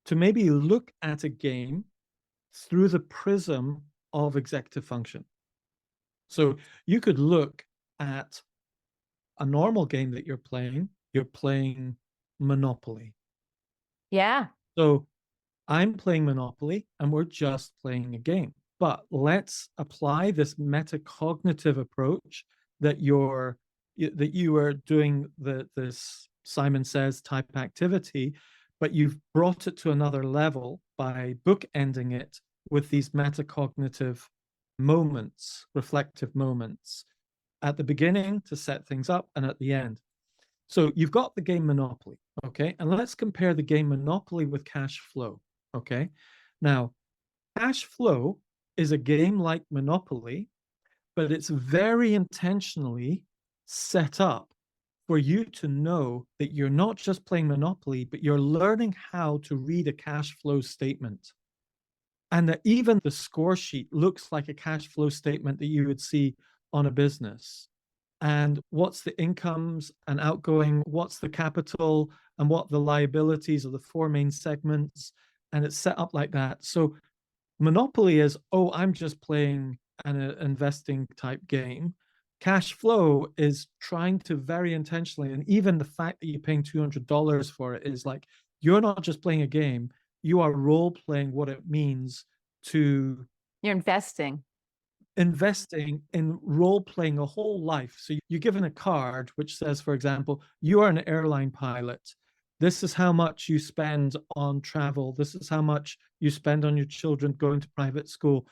to maybe look at a game through the prism of executive function. So you could look at a normal game that you're playing Monopoly. Yeah. So I'm playing Monopoly and we're just playing a game. But let's apply this metacognitive approach that you are doing this Simon Says type activity, but you've brought it to another level by bookending it with these metacognitive moments, reflective moments at the beginning to set things up and at the end. So you've got the game Monopoly, okay? And let's compare the game Monopoly with cash flow, okay? Now, cash flow is a game like Monopoly, but it's very intentionally set up for you to know that you're not just playing Monopoly, but you're learning how to read a cash flow statement. And that even the score sheet looks like a cash flow statement that you would see on a business. And what's the incomes and outgoing, what's the capital, and what the liabilities of the four main segments. And it's set up like that. So Monopoly is, oh, I'm just playing an investing type game. Cash flow is trying to very intentionally, and even the fact that you're paying $200 for it is like, you're not just playing a game, you are role playing what it means to You're investing. investing in role playing a whole life. So you're given a card which says, for example, you are an airline pilot. This is how much you spend on travel. This is how much you spend on your children going to private school.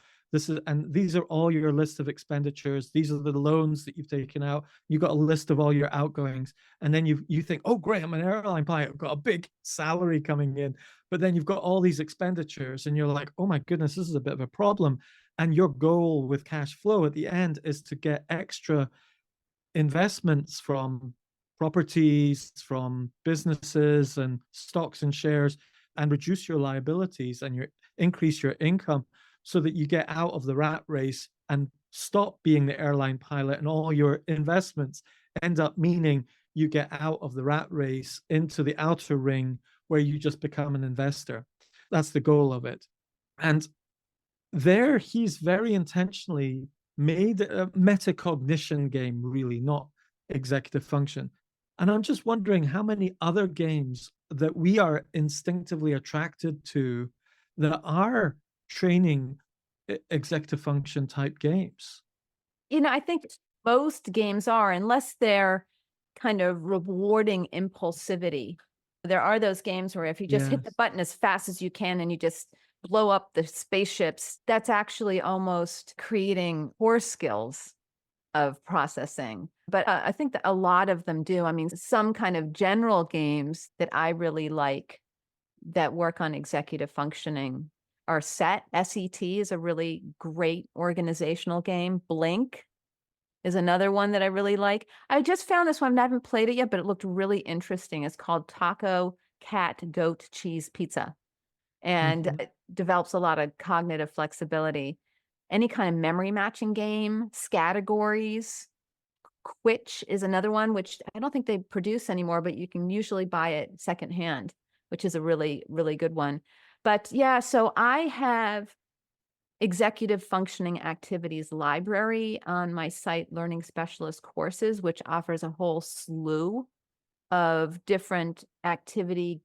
And these are all your list of expenditures. These are the loans that you've taken out. You've got a list of all your outgoings. And then you think, oh, great, I'm an airline pilot. I've got a big salary coming in. But then you've got all these expenditures and you're like, oh my goodness, this is a bit of a problem. And your goal with cash flow at the end is to get extra investments from properties, from businesses and stocks and shares, and reduce your liabilities and increase your income so that you get out of the rat race and stop being the airline pilot, and all your investments end up meaning you get out of the rat race into the outer ring where you just become an investor. That's the goal of it. And there, he's very intentionally made a metacognition game, really, not executive function. And I'm just wondering how many other games that we are instinctively attracted to that are training executive function type games. I think most games are, unless they're kind of rewarding impulsivity. There are those games where if you just hit the Yes. button as fast as you can and you just blow up the spaceships, that's actually almost creating core skills of processing. But I think that a lot of them do. I mean, some kind of general games that I really like that work on executive functioning are SET is a really great organizational game. Blink is another one that I really like. I just found this one. I haven't played it yet, but it looked really interesting. It's called Taco Cat Goat Cheese Pizza, and Mhm. it develops a lot of cognitive flexibility. Any kind of memory matching game, Scattergories, Quitch is another one, which I don't think they produce anymore, but you can usually buy it secondhand, which is a really, really good one. But yeah, so I have executive functioning activities library on my site, Learning Specialist Courses, which offers a whole slew of different activity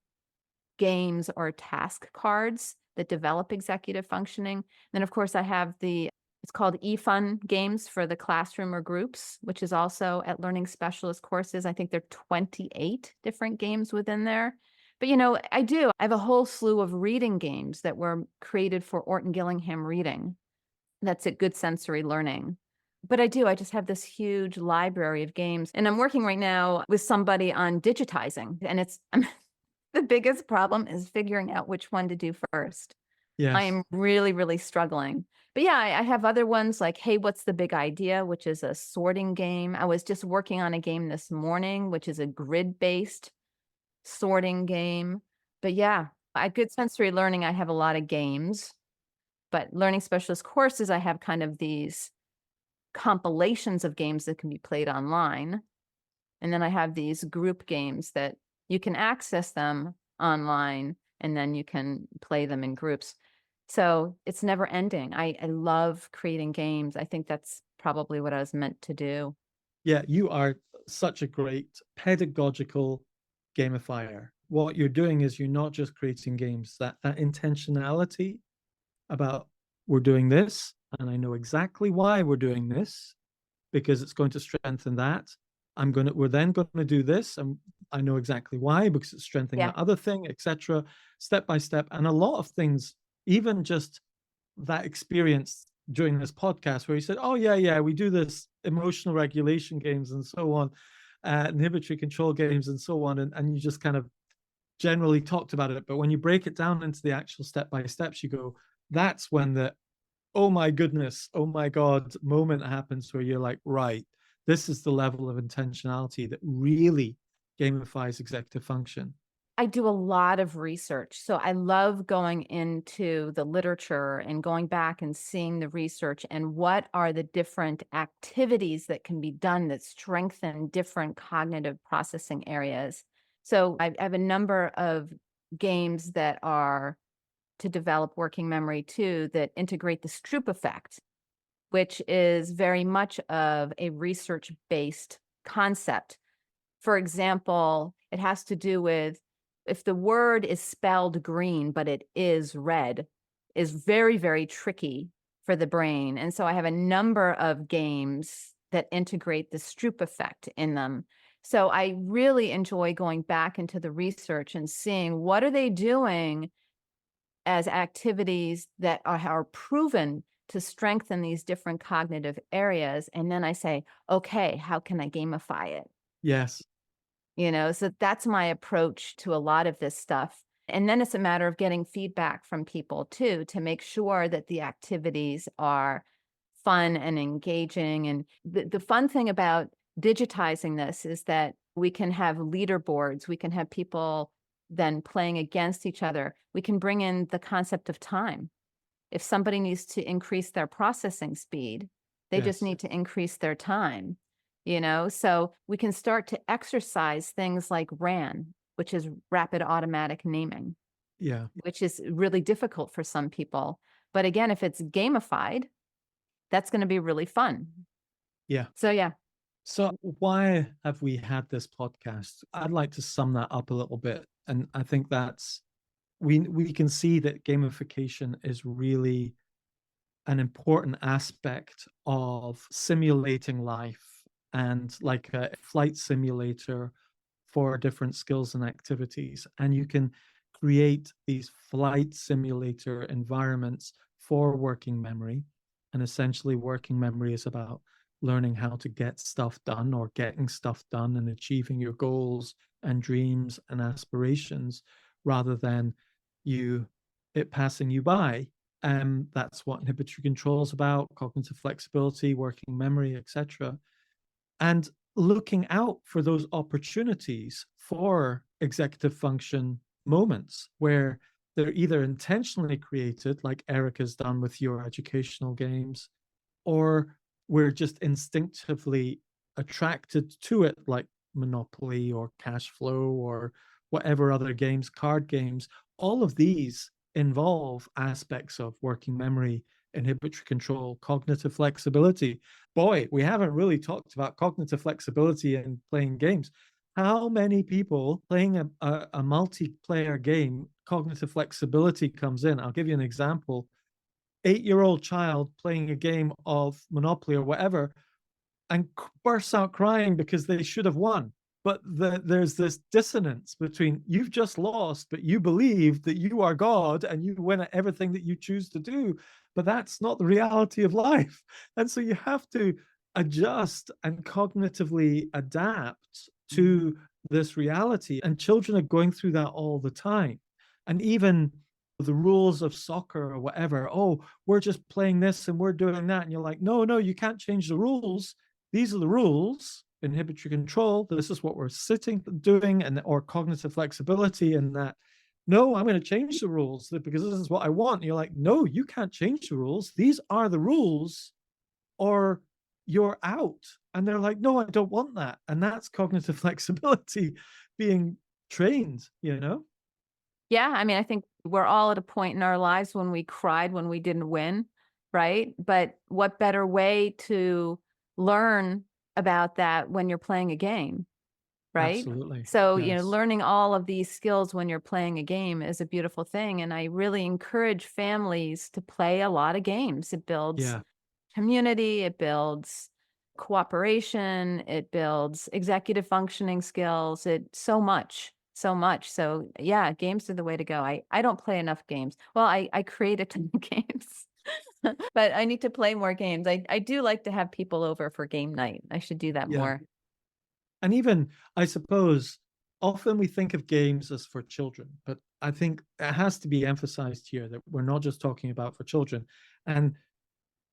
games or task cards that develop executive functioning. Then, of course, I have it's called eFun games for the classroom or groups, which is also at Learning Specialist Courses. I think there are 28 different games within there. But, I have a whole slew of reading games that were created for Orton Gillingham reading. That's a good sensory learning. But I just have this huge library of games. And I'm working right now with somebody on digitizing. And the biggest problem is figuring out which one to do first. I Yes. am really, really struggling. But yeah, I have other ones like, Hey, What's the Big Idea, which is a sorting game. I was just working on a game this morning, which is a grid-based sorting game. But yeah, at Good Sensory Learning, I have a lot of games. But Learning Specialist Courses, I have kind of these compilations of games that can be played online. And then I have these group games that you can access them online and then you can play them in groups. So it's never ending. I love creating games. I think that's probably what I was meant to do. Yeah, you are such a great pedagogical gamifier. What you're doing is you're not just creating games, that intentionality about we're doing this, and I know exactly why we're doing this because it's going to strengthen that. We're then going to do this, and I know exactly why because it's strengthening Yeah. that other thing, etc. Step by step, and a lot of things, even just that experience during this podcast where he said, "Oh yeah, we do this emotional regulation games and so on, inhibitory control games and so on," and you just kind of generally talked about it. But when you break it down into the actual step by steps, you go, "That's when the oh my goodness, oh my god" moment happens where you're like, "Right, this is the level of intentionality that really gamifies executive function." I do a lot of research. So I love going into the literature and going back and seeing the research and what are the different activities that can be done that strengthen different cognitive processing areas. So I have a number of games that are to develop working memory too that integrate the Stroop effect, which is very much of a research-based concept. For example, it has to do with if the word is spelled green, but it is red, is very, very tricky for the brain. And so I have a number of games that integrate the Stroop effect in them. So I really enjoy going back into the research and seeing what are they doing as activities that are proven to strengthen these different cognitive areas. And then I say, okay, how can I gamify it? Yes. So that's my approach to a lot of this stuff. And then it's a matter of getting feedback from people too, to make sure that the activities are fun and engaging. And the fun thing about digitizing this is that we can have leaderboards, we can have people then playing against each other. We can bring in the concept of time. If somebody needs to increase their processing speed, they just Yes. need to increase their time. So we can start to exercise things like RAN, which is rapid automatic naming, Yeah. which is really difficult for some people. But again, if it's gamified, that's going to be really fun. Yeah. So yeah. So why have we had this podcast? I'd like to sum that up a little bit. And I think that's we can see that gamification is really an important aspect of simulating life and like a flight simulator for different skills and activities. And you can create these flight simulator environments for working memory. And essentially, working memory is about learning how to get stuff done or getting stuff done and achieving your goals and dreams and aspirations rather than you it passing you by. That's what inhibitory control is about, cognitive flexibility, working memory, etc. And looking out for those opportunities for executive function moments where they're either intentionally created, like Erica's done with your educational games, or we're just instinctively attracted to it, like Monopoly or Cash Flow or whatever other games, card games. All of these involve aspects of working memory, inhibitory control, cognitive flexibility. Boy, we haven't really talked about cognitive flexibility in playing games. How many people playing a multiplayer game, cognitive flexibility comes in? I'll give you an example. 8-year-old child playing a game of Monopoly or whatever and bursts out crying because they should have won. But there's this dissonance between you've just lost, but you believe that you are God and you win at everything that you choose to do. But that's not the reality of life. And so you have to adjust and cognitively adapt to this reality. And children are going through that all the time. And even the rules of soccer or whatever, oh, we're just playing this and we're doing that. And you're like, no, no, you can't change the rules. These are the rules. Inhibitory control, this is what we're sitting doing, and or cognitive flexibility, and that no, I'm going to change the rules because this is what I want. And you're like, no, you can't change the rules. These are the rules, or you're out. And they're like, no, I don't want that. And that's cognitive flexibility being trained. Yeah, I mean, I think we're all at a point in our lives when we cried when we didn't win, right? But what better way to learn about that when you're playing a game, right? Absolutely. So, Yes. learning all of these skills when you're playing a game is a beautiful thing. And I really encourage families to play a lot of games. It builds Yeah. community, it builds cooperation, it builds executive functioning skills, it so much, so much. So yeah, games are the way to go. I don't play enough games. Well, I create a ton of games. But I need to play more games. I do like to have people over for game night. I should do that Yeah. more. And even, I suppose, often we think of games as for children, but I think it has to be emphasized here that we're not just talking about for children. And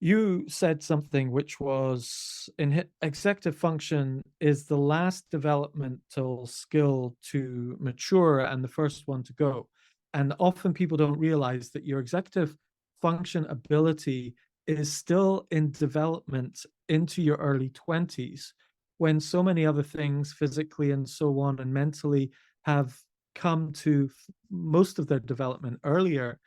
you said something which was in executive function is the last developmental skill to mature and the first one to go. And often people don't realize that your executive function ability is still in development into your early 20s when so many other things physically and so on and mentally have come to most of their development earlier,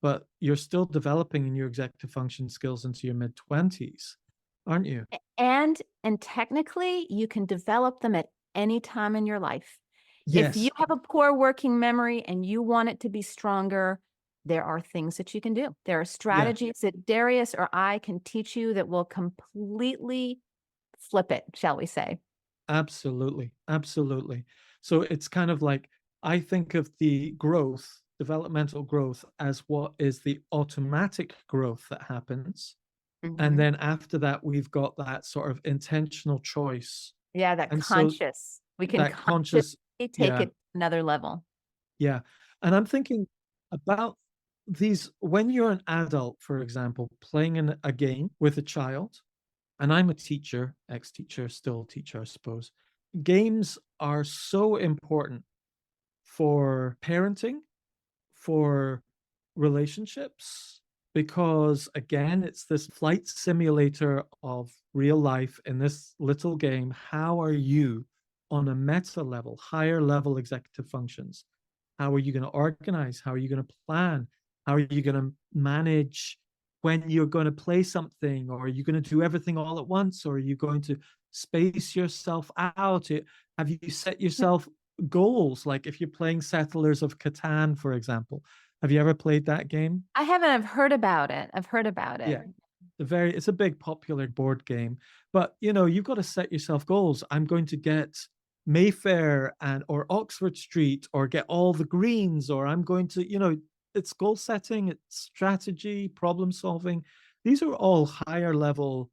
but you're still developing in your executive function skills into your mid 20s, aren't you? And technically, you can develop them at any time in your life. If you Yes. have a poor working memory and you want it to be stronger, there are things that you can do. There are Yeah, strategies that Darius or I can teach you that will completely flip it, shall we say. absolutely. Absolutely. So it's kind of like I think of the growth, developmental growth, as what is the automatic growth that happens. And Mhm. then after that, we've got that sort of intentional choice. Yeah, that And so conscious. We can that conscious, consciously take yeah, it to another level. yeah. And I'm thinking about these when you're an adult, for example, playing in a game with a child, and I'm a teacher, ex-teacher, still teacher, I suppose. Games are so important for parenting, for relationships, because again, it's this flight simulator of real life in this little game. How are you on a meta level, higher level executive functions? How are you going to organize? How are you going to plan? How are you going to manage when you're going to play something? Or are you going to do everything all at once? Or are you going to space yourself out? Have you set yourself goals? Like if you're playing Settlers of Catan, for example, have you ever played that game? I haven't. I've heard about it. I've heard about it. Yeah. It's a big popular board game, but you've got to set yourself goals. I'm going to get Mayfair or Oxford Street or get all the greens, or I'm going to, it's goal setting, it's strategy, problem solving. These are all higher level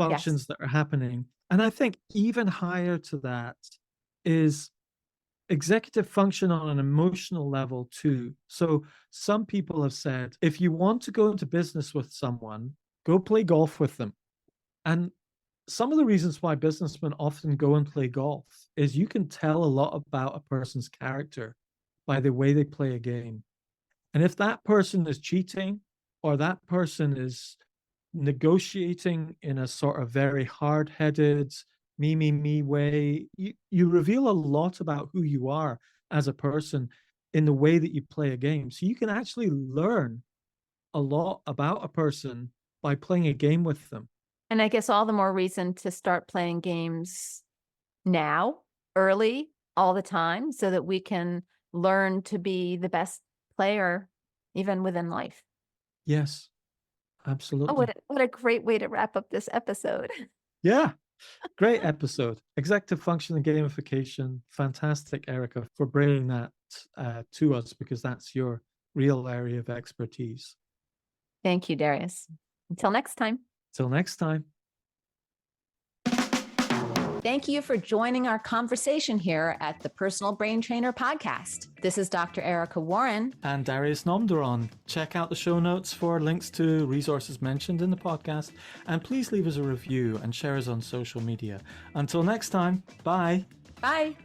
Yes. functions that are happening. And I think even higher to that is executive function on an emotional level too. So some people have said, if you want to go into business with someone, go play golf with them. And some of the reasons why businessmen often go and play golf is you can tell a lot about a person's character by the way they play a game. And if that person is cheating or that person is negotiating in a sort of very hard-headed, me way, you reveal a lot about who you are as a person in the way that you play a game. So you can actually learn a lot about a person by playing a game with them. And I guess all the more reason to start playing games now, early, all the time, so that we can learn to be the best player even within life. Yes, Oh, absolutely. what a great way to wrap up this episode. Yeah, great episode. Executive function and gamification. Fantastic, Erica, for bringing that to us, because that's your real area of expertise. Thank you, Darius. Until next time. Till next time. Thank you for joining our conversation here at the Personal Brain Trainer Podcast. This is Dr. Erica Warren. And Darius Nomduron. Check out the show notes for links to resources mentioned in the podcast. And please leave us a review and share us on social media. Until next time, bye. Bye.